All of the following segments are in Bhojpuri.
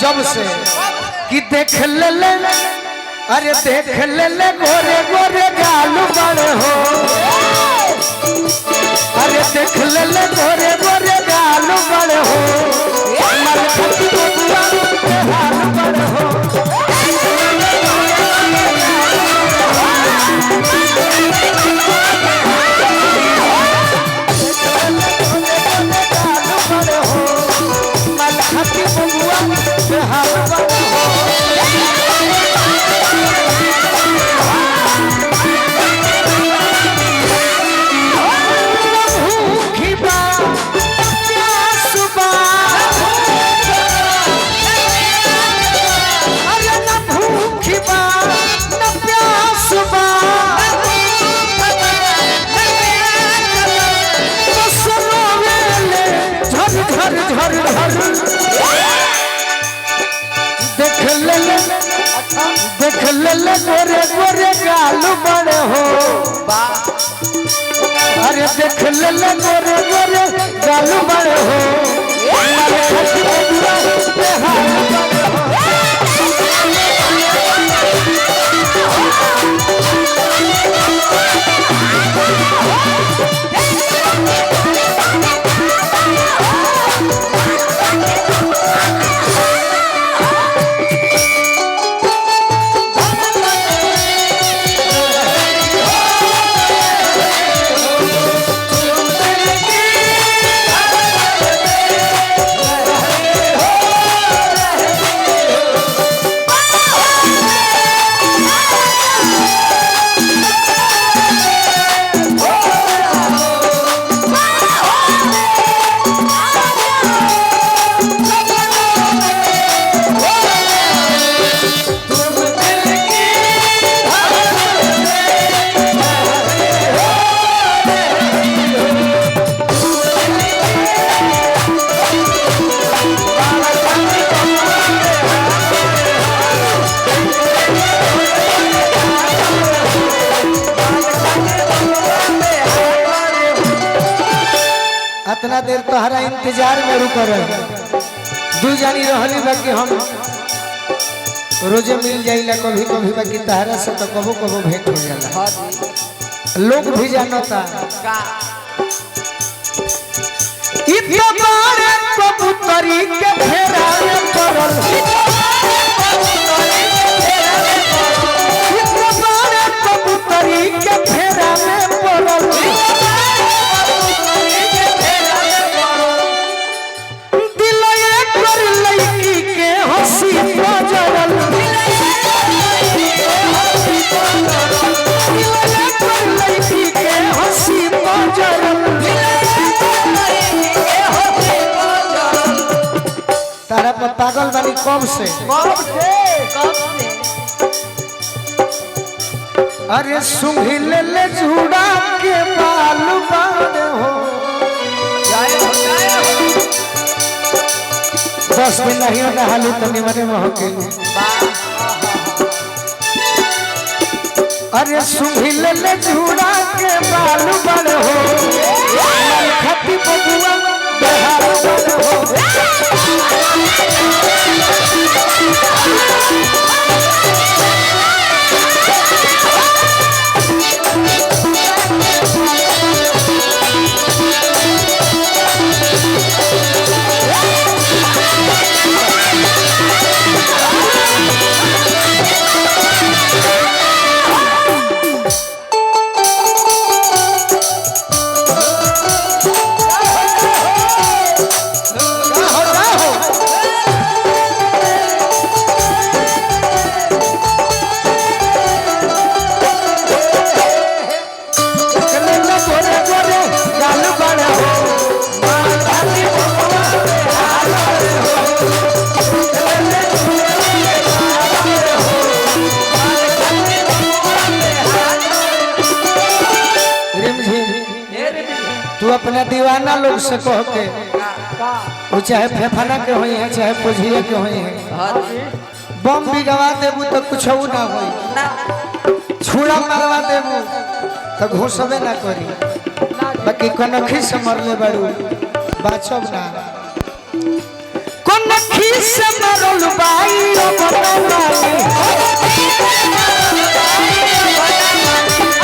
जब से कि देख ले अरे देख ले गोरे गोरे गाल बड़े हो अरे देख ले गोरे गोरे गाल बड़े हो मलखती बबुआ के हाल बड़े हो मलखती बबुआ के हाल बड़े हो देख ले गोरे गोरे गाल बड़े हो अरे देख ले गोरे गोरे गाल बड़े हो इतना देर तोहरा इंतजार में रुक रहे दू जानी रहली बाकी हम रोजे मिल जाइला कभी कभी बाकी तहरा से तो कबो कबो भेंट हो जाला लोग भी जानता इतना बारे कबूतरी के फेरा में पड़ल इतना बारे कबूतरी के फेरा में पड़ल तारा पर पागल बानी कब से अरे सुंघी ले झूड़ा के बाल बाड़ हो बस में नहीं नहालू तो निमने में होके अरे सुंघी ले झूड़ा के बाल बाड़ हो खती बबुआ बेहाल बाड़ हो तू अपना दीवाना लोग से कह के वो चाहे फेफाना के होई है चाहे पुझिया के होई है बम भी गवा देबू तो कुछ ना होई छुड़ा मारवा देबू तो घुसबे ना करी बाकी कनखी से मरले बाड़ू बाचब ना कनखी खीस मरल बाई अपना मानी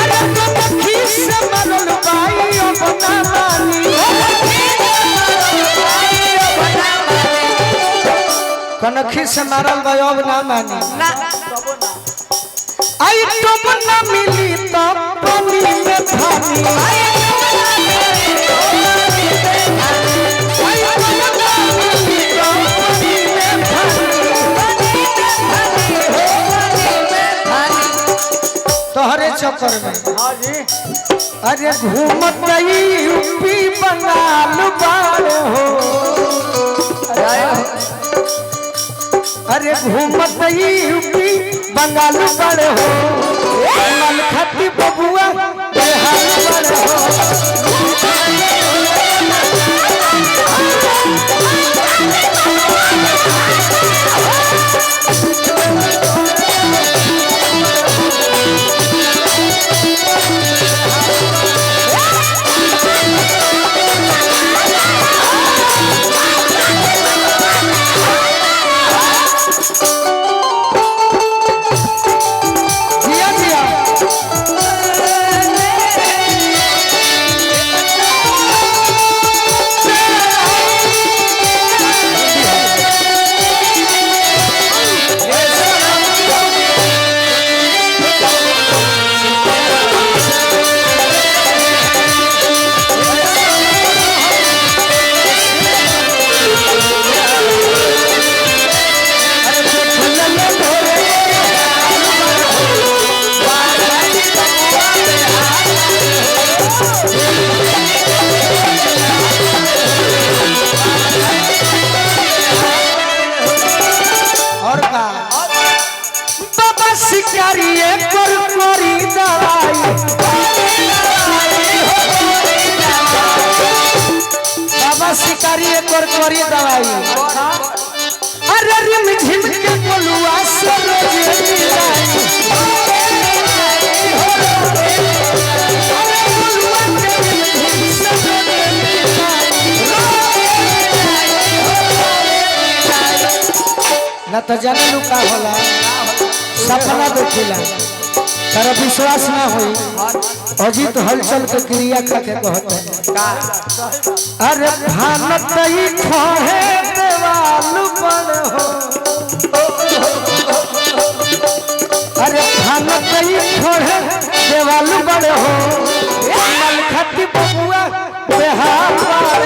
अरे तुम खीस मरल बाई अपना मानी कनखी से मारल बाई अब ना मानी आई तुम ना मिली तो पानी में पानी तोहरे चक्कर में अरे घूमत यूपी बंगाल बार हो अरे घूमत यूपी बंगाल बार हो मल खती बबुआ बिहार बार हो शिकारी कर करी दवाई बाबा शिकारी कर करी दवाई अरे रिम झिम के बोलुआ से ना तो जाने लुका होला सपना देखिला तारा विश्वास ना होई अजीत हलचल के क्रिया खा के कहते अरे भानत ही खोहे देवाल पर हो अरे भानत ही खोहे देवाल पर हो मल खती बबुआ बिहार पर